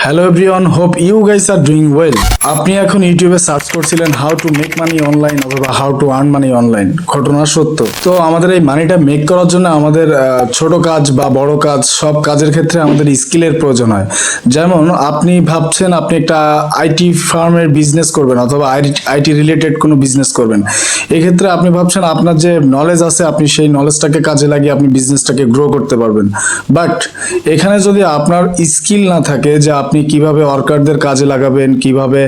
Hello everyone, hope you guys are doing well. আপনি এখন ইউটিউবে সার্চ করছিলেন how to make money online অথবা how to earn money online. ঘটনা সত্য। তো আমাদের এই মানিটা মেক করার জন্য আমাদের ছোট কাজ বা বড় কাজ সব কাজের ক্ষেত্রে আমাদের স্কিলের প্রয়োজন হয়। যেমন আপনি ভাবছেন আপনি একটা আইটি ফার্মের বিজনেস করবেন অথবা আইটি রিলেটেড কোনো বিজনেস করবেন। এক্ষেত্রে আপনি ভাবছেন আপনার যে নলেজ আছে আপনি সেই নলেজটাকে কাজে লাগিয়ে আপনি বিজনেসটাকে গ্রো করতে পারবেন। বাট এখানে যদি আপনার স্কিল না থাকে যে আপনি কিভাবে ওয়ার্কারদের কাজে লাগাবেন, কিভাবে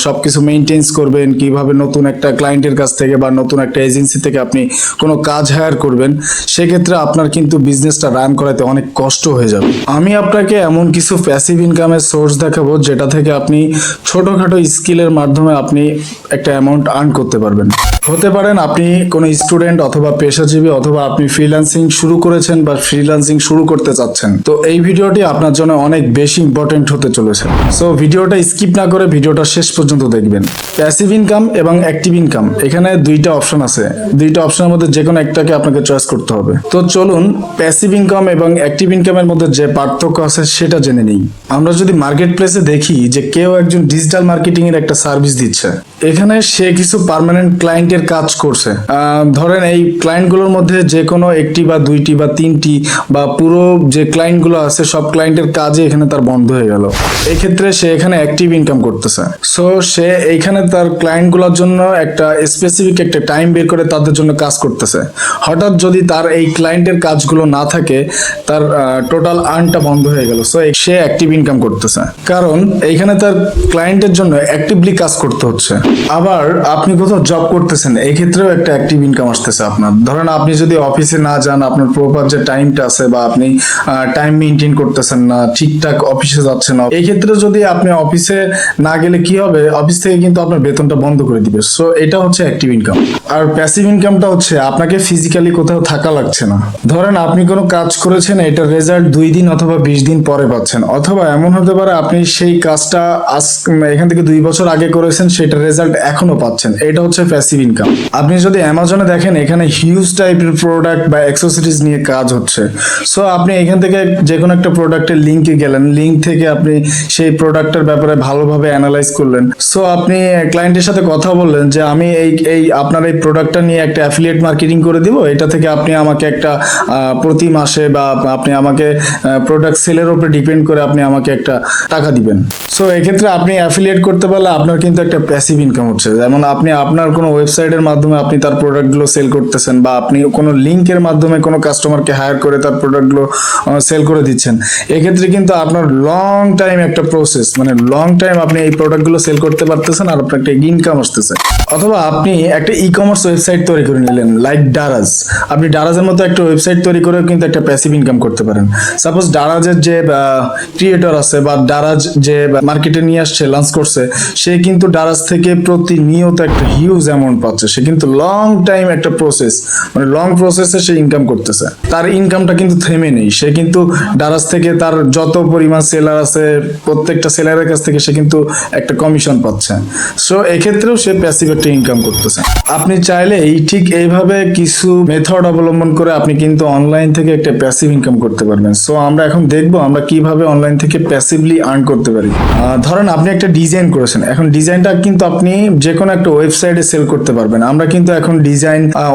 সবকিছু মেইনটেইন করবেন, কিভাবে নতুন একটা ক্লায়েন্টের কাছ থেকে বা নতুন একটা এজেন্সি থেকে আপনি কোনো কাজ হায়ার করবেন, সেক্ষেত্রে আপনার কিন্তু বিজনেসটা রান করাতে অনেক কষ্ট হয়ে যাবে। আমি আপনাকে এমন কিছু প্যাসিভ ইনকামের সোর্স দেখাবো যেটা থেকে আপনি ছোটখাটো স্কিলের মাধ্যমে আপনি একটা অ্যামাউন্ট আর্ন করতে পারবেন। হতে পারেন আপনি কোনো স্টুডেন্ট অথবা পেশাজীবী অথবা আপনি ফ্রিল্যান্সিং শুরু করেছেন বা ফ্রিল্যান্সিং শুরু করতে চাচ্ছেন। তো এই ভিডিওটি আপনার জন্য অনেক বেশি ইম্পর্টেন্ট হতে চলেছে। সো ভিডিওটা স্কিপ না করে ভিডিওটা শেষ পর্যন্ত দেখবেন। প্যাসিভ ইনকাম এবং অ্যাক্টিভ ইনকাম, এখানে দুইটা অপশন আছে। দুইটা অপশনের মধ্যে যে কোনো একটাকে আপনাকে চয়েস করতে হবে। তো চলুন প্যাসিভ ইনকাম এবং অ্যাক্টিভ ইনকামের মধ্যে যে পার্থক্য আছে সেটা জেনে নিই। আমরা যদি মার্কেট প্লেসে দেখি যে কেউ একজন ডিজিটাল মার্কেটিং এর একটা সার্ভিস দিচ্ছে, এখানে সে কিছু পার্মানেন্ট ক্লায়েন্টের কাজ করছে। ধরেন এই ক্লায়েন্টগুলোর মধ্যে যে কোনো একটি বা দুইটি বা তিনটি বা পুরো যে ক্লায়েন্টগুলো আছে সব ক্লায়েন্টের কাজে এখানে তার বন্ধ হয়ে গেল। এক্ষেত্রে সে এখানে অ্যাক্টিভ ইনকাম করতেছে। সো সে এইখানে তার ক্লায়েন্টগুলোর জন্য একটা স্পেসিফিক একটা টাইম বের করে তাদের জন্য কাজ করতেছে। হঠাৎ যদি তার এই ক্লায়েন্টের কাজগুলো না থাকে, তার টোটাল আর্নটা বন্ধ হয়ে গেল। সো সে অ্যাক্টিভ ইনকাম করতেছে, কারণ এইখানে তার ক্লায়েন্টের জন্য অ্যাক্টিভলি কাজ করতে হচ্ছে। আবার আপনি কোথাও জব করতেছেন, এই ক্ষেত্রেও একটা অ্যাক্টিভ ইনকাম আসতেছে আপনার। ধরেন আপনি যদি অফিসে না যান, আপনার প্রপার যে টাইমটা আছে বা আপনি টাইম মেনটেন করতেছেন না, ঠিকঠাক অফিসে যাচ্ছেন না, এই ক্ষেত্রে যদি আপনি অফিসে না গেলে কি হবে, অফিস থেকে কিন্তু আপনার বেতনটা বন্ধ করে দিবে। সো এটা হচ্ছে অ্যাক্টিভ ইনকাম। আর প্যাসিভ ইনকামটা হচ্ছে আপনাকে ফিজিক্যালি কোথাও থাকা লাগছে না। ধরেন আপনি কোনো কাজ করেছেন, এটার রেজাল্ট 2 দিন অথবা 20 দিন পরে পাচ্ছেন, অথবা এমন হতে পারে আপনি সেই কাজটা এখান থেকে 2 বছর আগে করেছেন, সেটা রেজাল্ট এখনো পাচ্ছেন। এটা হচ্ছে প্যাসিভ ইনকাম। আপনি যদি অ্যামাজনে দেখেন, এখানে হিউজ টাইপের প্রোডাক্ট বা অ্যাক্সেসরিজ নিয়ে কাজ হচ্ছে। সো আপনি এখান থেকে যে কোনো একটা প্রোডাক্টের লিঙ্কে গেলেন, লিঙ্ক থেকে আপনি সেই প্রোডাক্টের ব্যাপারে ভালোভাবে অ্যানালাইজ করলেন। সো আপনি ক্লায়েন্টের সাথে কথা বললেন যে আমি এই আপনার এই প্রোডাক্টটা নিয়ে একটা অ্যাফিলিয়েট মার্কেটিং করে দিব, এটা থেকে আপনি আমাকে একটা প্রতি মাসে বা আপনি আমাকে প্রোডাক্ট সেলের উপরে ডিপেন্ড করে আপনি আমাকে একটা টাকা দিবেন। সো এক্ষেত্রে আপনি অ্যাফিলিয়েট করতে পারলে আপনার কিন্তু একটা প্যাসিভ ইনকাম হচ্ছে। যেমন আপনি আপনার কোনো ওয়েবসাইটের মাধ্যমে আপনি তার প্রোডাক্টগুলো সেল করতেছেন, বা আপনি কোনো লিঙ্কের মাধ্যমে কোনো কাস্টমারকে হায়ার করে তার প্রোডাক্টগুলো সেল করে দিচ্ছেন। এক্ষেত্রে কিন্তু আপনার লং টাইম একটা প্রসেস, মানে লং টাইম আপনি এই প্রোডাক্টগুলো সেল করতে পারতেছেন আর আপনার একটা ইনকাম আসতেছে। অথবা আপনি একটা ই কমার্স ওয়েবসাইট তৈরি করে নিলেন, লাইক ডারাজ। আপনি ডারাজের মতো একটা ওয়েবসাইট তৈরি করেও কিন্তু একটা প্যাসিভ ইনকাম করতে পারেন। সাপোজ ডারাজের যে ক্রিয়েটর আছে বা ডারাজ যে মার্কেটে নিয়ে আসছে, লঞ্চ করছে, সে কিন্তু ডারাজ থেকে প্রতিনিয়ত একটা হিউজ অ্যামাউন্ট পাচ্ছে। সে কিন্তু লং টাইম একটা প্রসেস, মানে লং প্রসেসে সে ইনকাম করতেছে। তার ইনকামটা কিন্তু থেমে নেই। সে কিন্তু ডারাজ থেকে তার যত পরিমাণ সেলার আছে, প্রত্যেকটা সেলারের কাছ থেকে সে কিন্তু একটা কমিশন পাচ্ছে। সো এক্ষেত্রেও সে প্যাসিভ একটা ইনকাম করতেছে। আপনি চাইলে ঠিক এইভাবে কিছু মেথড অবলম্বন করে আপনি কিন্তু অনলাইন থেকে একটা প্যাসিভ ইনকাম করতে পারবেন। সো আমরা এখন দেখবো আমরা কিভাবে অনলাইন থেকে প্যাসিভলি আর্ন করতে পারি। ধরেন আপনি একটা ডিজাইন করেছেন, এখন ডিজাইনটা কিন্তু আপনি যে কোনো একটা ওয়েবসাইটে সেল করতে পারবেন। আমরা কিন্তু এখন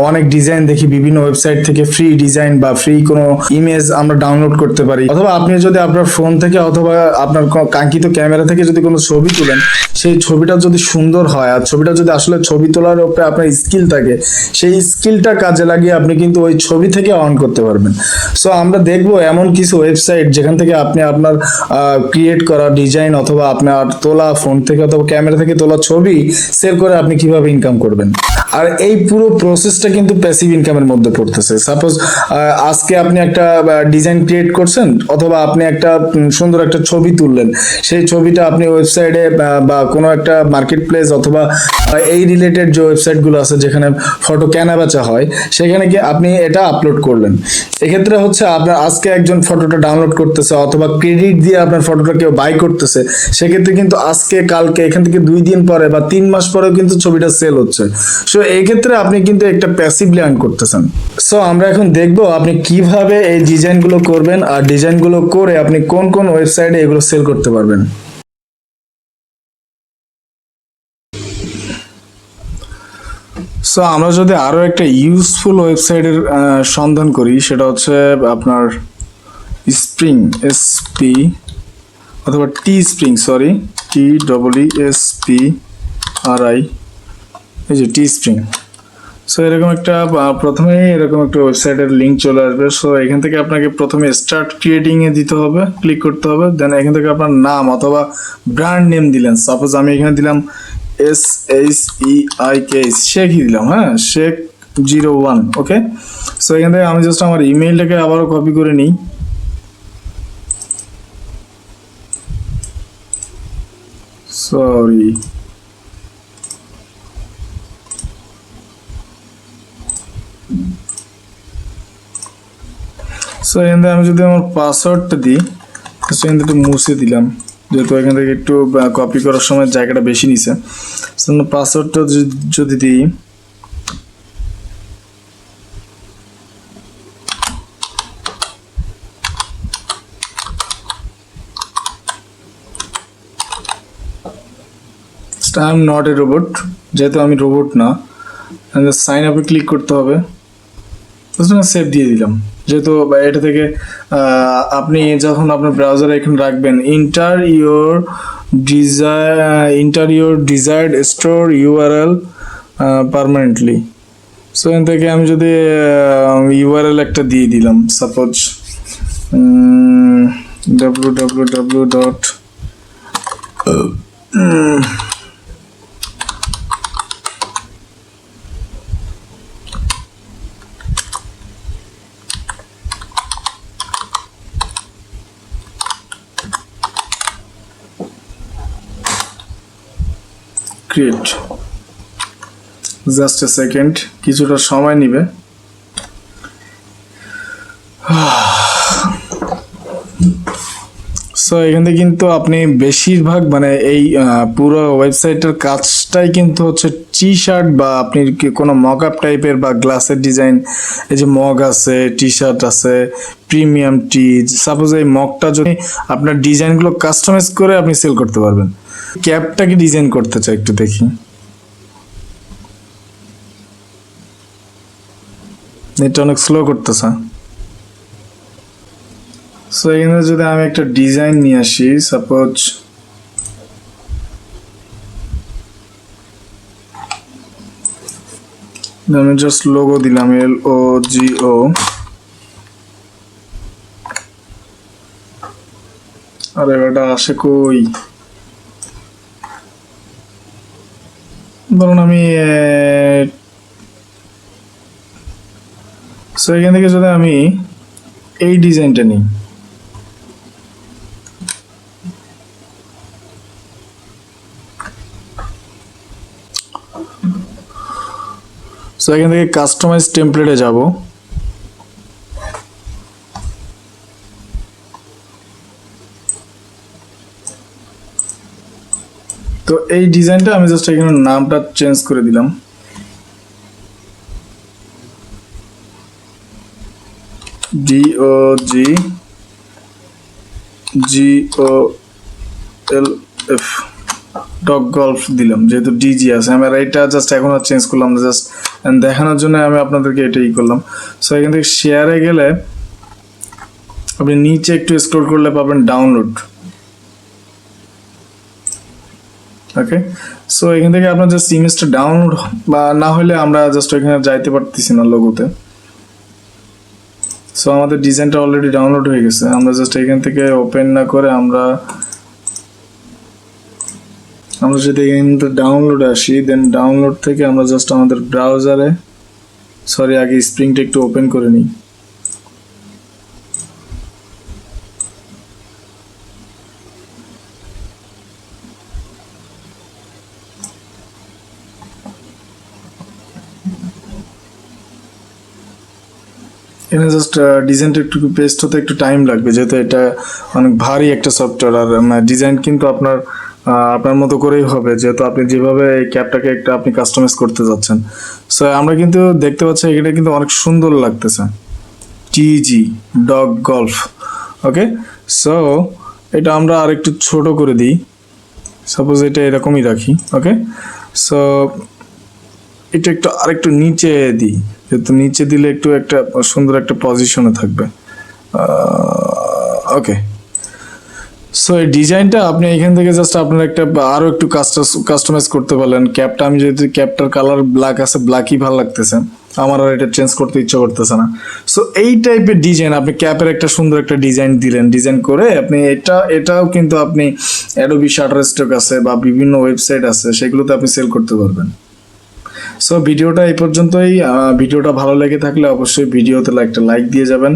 অনেক ডিজাইন দেখি বিভিন্ন ওয়েবসাইট থেকে, ফ্রি ডিজাইন বা ফ্রি কোনো ইমেজ আমরা ডাউনলোড করতে পারি। অথবা আপনি যদি আপনার ফোন থেকে অথবা আপনার কাঙ্ক্ষিত ক্যামেরা থেকে যদি কোনো ছবি তুলেন, সেই ছবিটা যদি সুন্দর হয় আর ছবিটা যদি আসলে ছবি তোলার উপরে আপনার স্কিল থাকে, সেই স্কিলটা কাজে লাগিয়ে আপনি কিন্তু ওই ছবি থেকে আর্ন করতে পারবেন। সো আমরা দেখবো এমন কিছু ওয়েবসাইট যেখান থেকে আপনি আপনার ক্রিয়েট করা ডিজাইন অথবা আপনার তোলা ফোন থেকে অথবা ক্যামেরা থেকে তোলা ছবি সেল করে আপনি কিভাবে ইনকাম করবেন। আর এই পুরো প্রসেসটা কিন্তু প্যাসিভ ইনকামের মধ্যে পড়তেছে। সাপোজ আজকে আপনি একটা ডিজাইন ক্রিয়েট করছেন অথবা আপনি একটা সুন্দর একটা ছবি তুললেন, সেই ছবিটা আপনি ওয়েবসাইটে বা কোনো একটা মার্কেট প্লেস অথবা এই রিলেটেড যে ওয়েবসাইটগুলো আছে যেখানে ফটো কেনা বেচা হয়, সেখানে কি আপনি এটা আপলোড করলেন। এক্ষেত্রে হচ্ছে আপনার আজকে একজন ফটোটা ডাউনলোড করতেছে অথবা ক্রেডিট দিয়ে আপনার ফটোটা কেউ বাই করতেছে, সেক্ষেত্রে কিন্তু আজকে কালকে এখান থেকে 2 দিন পরে বা 3 মাস পরেও কিন্তু ছবিটা সেল হচ্ছে। সো এই ক্ষেত্রে আপনি কিন্তু একটা প্যাসিভলি আর্ন করতেছেন। সো আমরা এখন দেখব আপনি কিভাবে এই ডিজাইনগুলো করবেন আর ডিজাইনগুলো করে আপনি কোন কোন ওয়েবসাইটে এগুলো সেল করতে পারবেন। সো আমরা যদি আরো একটা ইউজফুল ওয়েবসাইটের সন্ধান করি, সেটা হচ্ছে আপনার স্প্রিং, এসপি অথবা টি স্প্রিং, সরি TEESPRI, এই যে টি স্প্রিং। সো এরকম একটা প্রথমে এরকম একটা ওয়েবসাইটের লিঙ্ক চলে আসবে। সো এখান থেকে আপনাকে প্রথমে স্টার্ট ক্রিয়েটিং এ দিতে হবে, ক্লিক করতে হবে। দেন এখান থেকে আপনার নাম অথবা ব্র্যান্ড নেম দিলেন। সাপোজ আমি এখানে দিলাম SHEIK, শেখই দিলাম, হ্যাঁ, Sheikh01। ওকে, সো এখান থেকে আমি জাস্ট আমার ইমেইলটাকে আবারও কপি করে নিই। সরি, সো এখান থেকে আমি যদি আমার পাসওয়ার্ডটা দিই, এখান থেকে মুছে দিলাম, যেহেতু এখান থেকে একটু কপি করার সময় জায়গাটা বেশি নিছে। পাসওয়ার্ডটা যদি দিই, I am not a robot, যেহেতু আমি রোবট না, সাইন আপে ক্লিক করতে হবে। সেভ দিয়ে দিলাম, যেহেতু এটা থেকে আপনি যখন আপনার ব্রাউজারে এখানে রাখবেন inter your desired store URL permanently. So এখান থেকে আমি যদি ইউআরএল একটা দিয়ে দিলাম, suppose www. Create, just a second, কিছুটা সময় নিবে। সো এখান থেকে কিন্তু আপনি বেশিরভাগ মানে এই পুরো ওয়েবসাইটের কাজটাই কিন্তু হচ্ছে টি শার্ট বা আপনি কোনো মক আপ টাইপের বা গ্লাসের ডিজাইন, এই যে মগ আছে, টি শার্ট আছে, প্রিমিয়াম টি। সাপোজ এই মগটা যদি আপনার ডিজাইনগুলো কাস্টমাইজ করে আপনি সেল করতে পারবেন। ক্যাপটাকে ডিজাইন করতে চাই, একটু দেখি, এটা অনেক স্লো করতেছে। সো এখানে যদি আমি একটা ডিজাইন নিয়ে আসি, সাপোজ আমি জাস্ট লোগো দিলাম, LOGO, আরে এটা আসে কই, ধরুন আমি সো এখান থেকে যদি আমি এই ডিজাইনটা নিই, সো এখান থেকে কাস্টমাইজ টেমপ্লেটে যাব। তো এই ডিজাইনটা আমি জাস্ট এখানে নামটা চেঞ্জ করে দিলাম, DOGGOLF ডগ গল্ফ দিলাম, যেহেতু ডিজি আছে। আমি এটা জাস্ট এখন আর চেঞ্জ করলাম না, জাস্ট দেখানোর জন্য আমি আপনাদেরকে এটাই করলাম। সো এখান থেকে শেয়ারে গেলে আপনি নিচে একটু স্ক্রল করলে পাবেন ডাউনলোড। ওকে, সো এখান থেকে আপনার জাস্ট ইমেজটা ডাউনলোড বা না হলে আমরা জাস্ট এখানে যাইতে পারতেছি না লোগোতে। সো আমাদের ডিজাইনটা অলরেডি ডাউনলোড হয়ে গেছে। আমরা জাস্ট এখান থেকে ওপেন না করে আমরা যদি এখানে ডাউনলোডে আসি, দেন ডাউনলোড থেকে আমরা জাস্ট আমাদের ব্রাউজারে, সরি আগে স্প্রিংটা একটু ওপেন করে নিই। এখানে জাস্ট ডিজাইনটা একটু পেস্ট হতে একটু টাইম লাগবে, যেহেতু এটা অনেক ভারী একটা সফটওয়্যার। আর ডিজাইন কিন্তু আপনার আপনার মতো করেই হবে, যেহেতু আপনি যেভাবে এই ক্যাপটাকে একটা আপনি কাস্টমাইজ করতে যাচ্ছেন। সো আমরা কিন্তু দেখতে পাচ্ছি এটা কিন্তু অনেক সুন্দর লাগতেছে, টিজি ডগ গল্ফ। ওকে, সো এটা আমরা আর একটু ছোট করে দিই, সাপোজ এটা এরকমই রাখি। ওকে, সো এটা একটু আরেকটু নিচে দিই, যেহেতু নিচে দিলে একটু একটা সুন্দর একটা পজিশনে থাকবে। ওকে, সো এই ডিজাইনটা আপনি এখান থেকে জাস্ট আপনার একটা আরও একটু কাস্টমাইজ করতে পারলেন। ক্যাপটা আমি যেহেতু ক্যাপটার কালার ব্ল্যাক আছে, ব্ল্যাকই ভালো লাগতেছে, আমার আর এটা চেঞ্জ করতে ইচ্ছা করতেছে না। সো এই টাইপের ডিজাইন আপনি ক্যাপের একটা সুন্দর একটা ডিজাইন দিলেন, ডিজাইন করে আপনি এটাও কিন্তু আপনি অ্যাডোবি শাটারস্টক আছে বা বিভিন্ন ওয়েবসাইট আছে, সেগুলোতে আপনি সেল করতে পারবেন। সো ভিডিওটা এই পর্যন্তই। ভিডিওটা ভালো লেগে থাকলে অবশ্যই ভিডিওতে একটা লাইক দিয়ে যাবেন,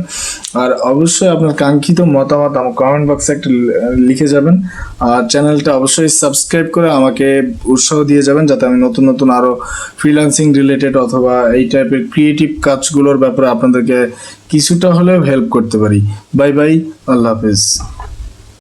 আর অবশ্যই আপনার কাঙ্ক্ষিত মতামত আমার কমেন্ট বক্সে একটা লিখে যাবেন। আর চ্যানেলটা অবশ্যই সাবস্ক্রাইব করে আমাকে উৎসাহ দিয়ে যাবেন, যাতে আমি নতুন নতুন আরও ফ্রিল্যান্সিং রিলেটেড অথবা এই টাইপের ক্রিয়েটিভ কাজগুলোর ব্যাপারে আপনাদেরকে কিছুটা হলেও হেল্প করতে পারি। বাই বাই, আল্লাহ হাফেজ।